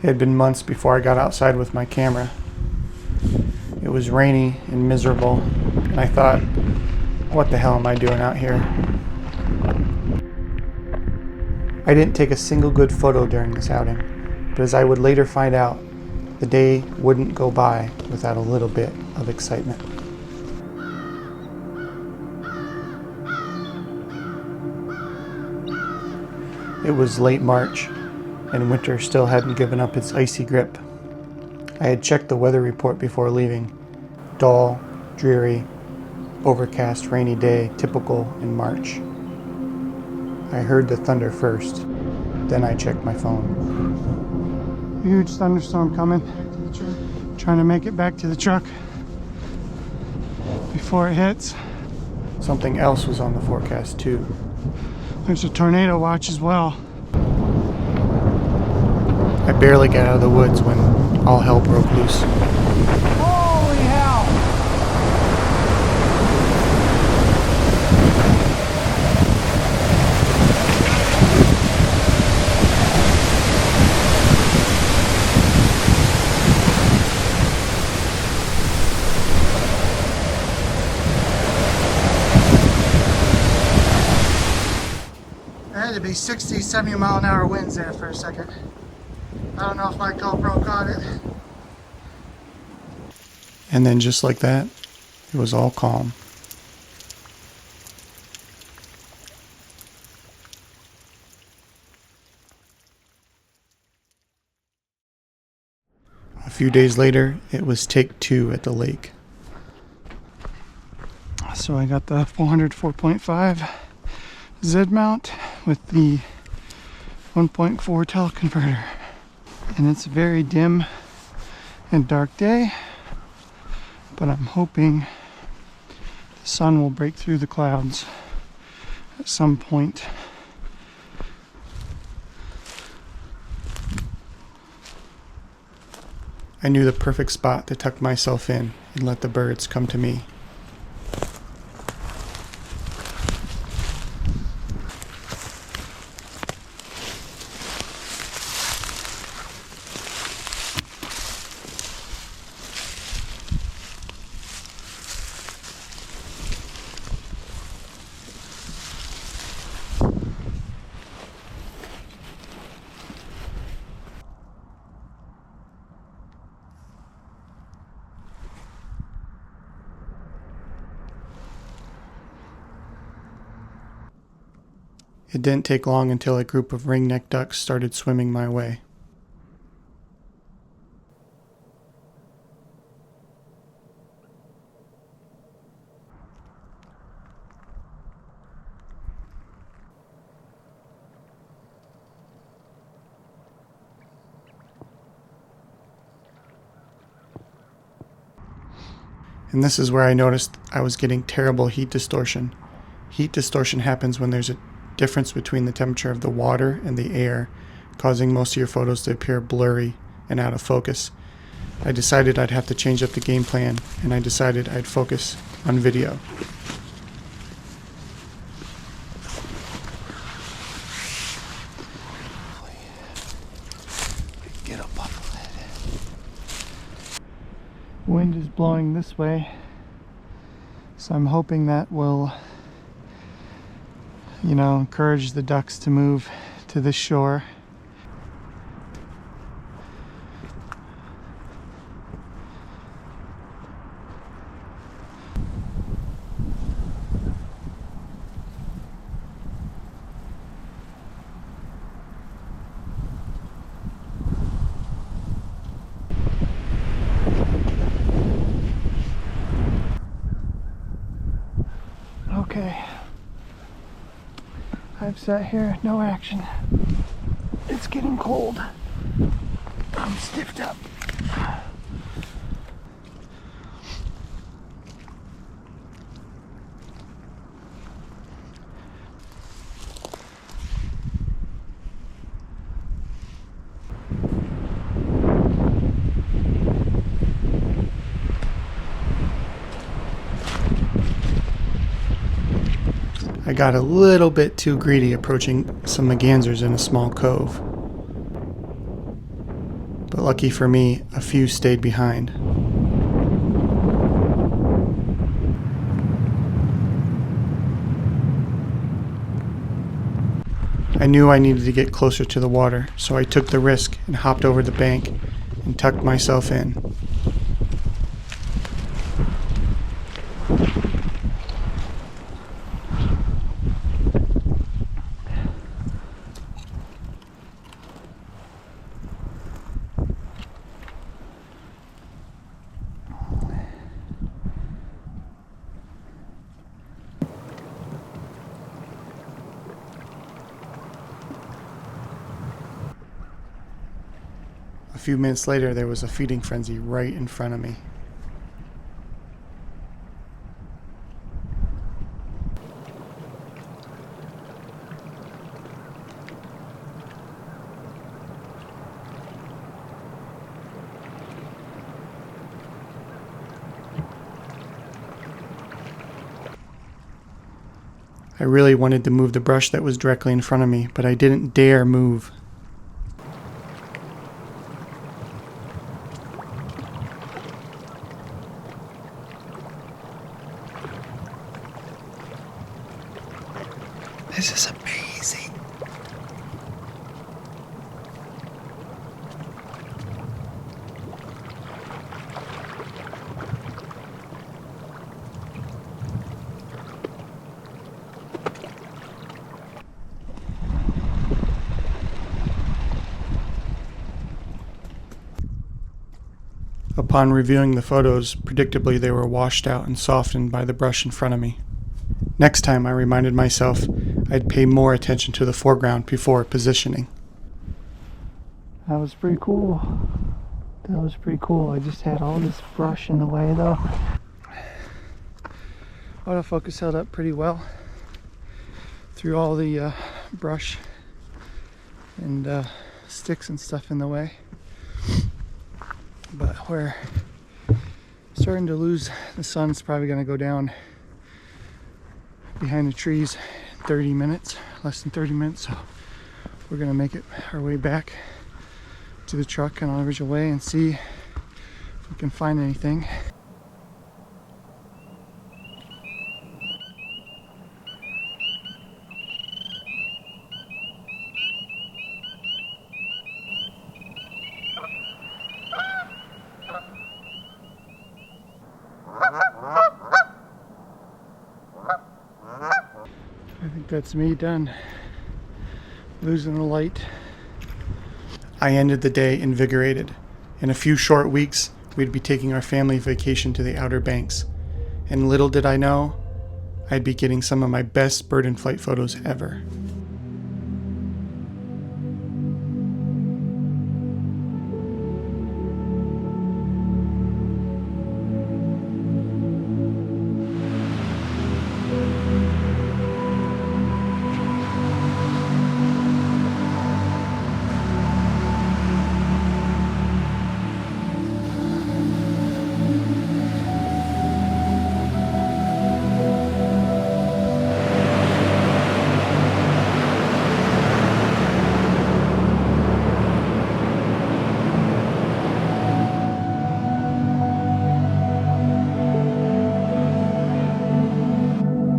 It had been months before I got outside with my camera. It was rainy and miserable, and I thought, what the hell am I doing out here? I didn't take a single good photo during this outing, but as I would later find out, the day wouldn't go by without a little bit of excitement. It was late March, and winter still hadn't given up its icy grip. I had checked the weather report before leaving. Dull, dreary, overcast, rainy day, typical in March. I heard the thunder first, then I checked my phone. Huge thunderstorm coming. Trying to make it back to the truck before it hits. Something else was on the forecast too. There's a tornado watch as well. I barely got out of the woods when all hell broke loose. Holy hell! There had to be 60, 70 mile an hour winds there for a second. I don't know if my GoPro caught it. And then just like that, it was all calm. A few days later, it was take 2 at the lake. So I got the 404.5 Z mount with the 1.4 teleconverter. And it's a very dim and dark day, but I'm hoping the sun will break through the clouds at some point. I knew the perfect spot to tuck myself in and let the birds come to me. It didn't take long until a group of ringneck ducks started swimming my way. And this is where I noticed I was getting terrible heat distortion. Heat distortion happens when there's a difference between the temperature of the water and the air, causing most of your photos to appear blurry and out of focus. I decided I'd have to change up the game plan, and I decided I'd focus on video. Get up off the lid. Wind is blowing this way, so I'm hoping that will encourage the ducks to move to the shore. Okay. I've sat here, no action. It's getting cold. I'm stiffed up. I got a little bit too greedy approaching some mergansers in a small cove. but lucky for me, a few stayed behind. I knew I needed to get closer to the water, so I took the risk and hopped over the bank and tucked myself in. A few minutes later, there was a feeding frenzy right in front of me. I really wanted to move the brush that was directly in front of me, but I didn't dare move. This is amazing. Upon reviewing the photos, predictably they were washed out and softened by the brush in front of me. Next time, I reminded myself I'd pay more attention to the foreground before positioning. That was pretty cool. That was pretty cool. I just had all this brush in the way though. Autofocus held up pretty well through all the brush and sticks and stuff in the way. But we're starting to lose the sun. It's probably going to go down behind the trees in 30 minutes, less than 30 minutes. So we're going to make it our way back to the truck on our original way and see if we can find anything. I think that's me done losing the light. I ended the day invigorated. In a few short weeks, we'd be taking our family vacation to the Outer Banks. And little did I know, I'd be getting some of my best bird in flight photos ever.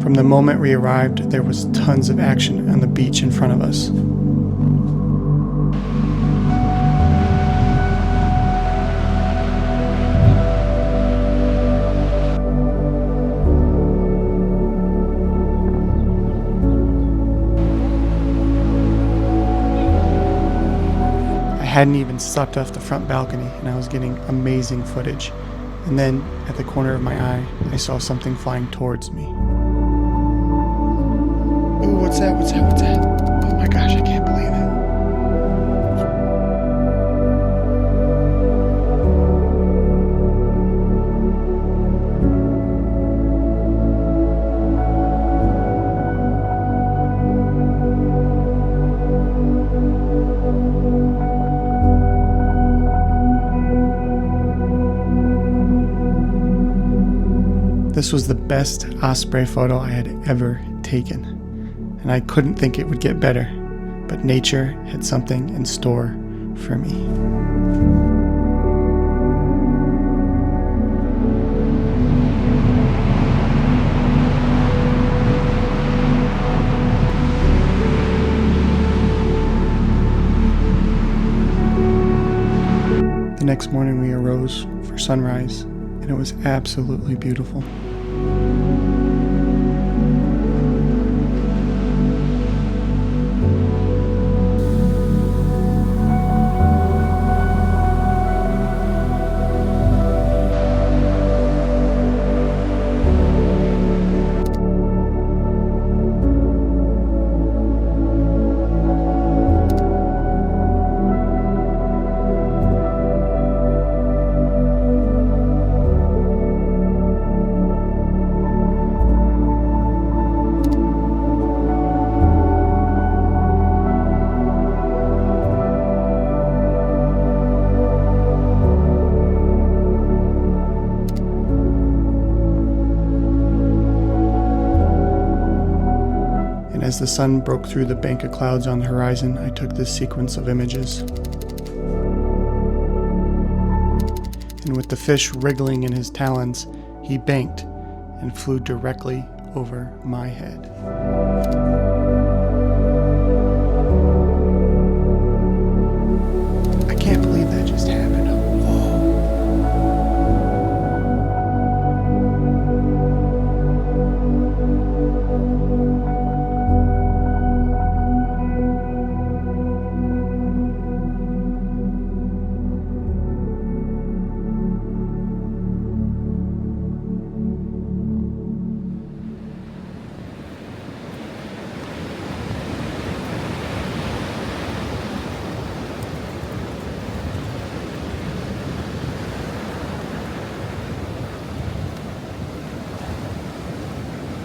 From the moment we arrived, there was tons of action on the beach in front of us. I hadn't even stepped off the front balcony and I was getting amazing footage. And then, at the corner of my eye, I saw something flying towards me. Ooh, what's that? What's that? What's that? Oh my gosh, I can't believe it. This was the best osprey photo I had ever taken, and I couldn't think it would get better, but nature had something in store for me. next morning we arose for sunrise, and it was absolutely beautiful. As the sun broke through the bank of clouds on the horizon, I took this sequence of images. And with the fish wriggling in his talons, he banked and flew directly over my head. I can't believe that just happened.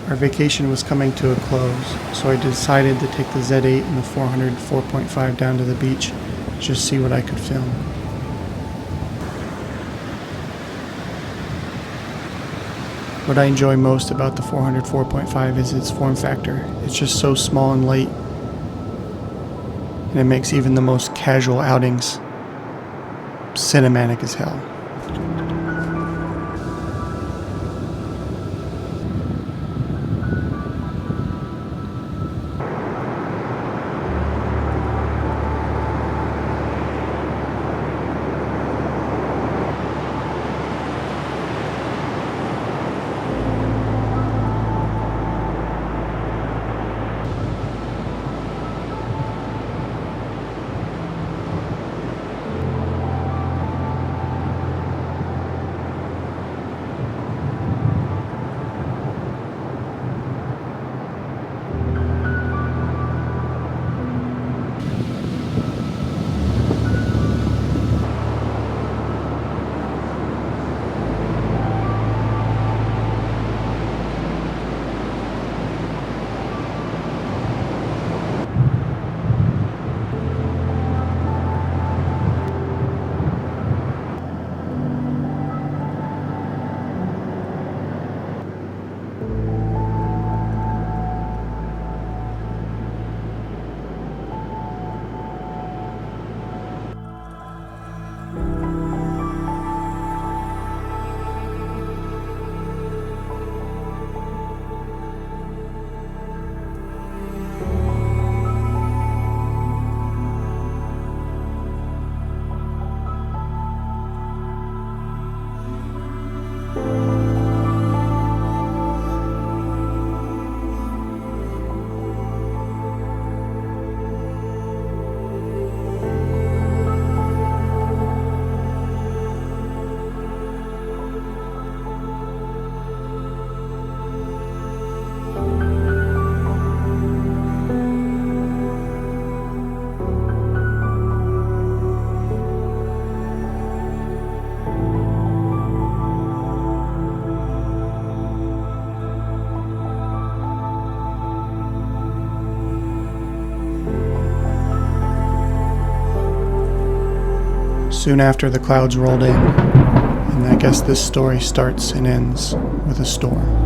Our vacation was coming to a close, so I decided to take the Z8 and the 4.5 down to the beach, just see what I could film. What I enjoy most about the 4.5 is its form factor. It's just so small and light, and it makes even the most casual outings cinematic as hell. Soon after, the clouds rolled in, and I guess this story starts and ends with a storm.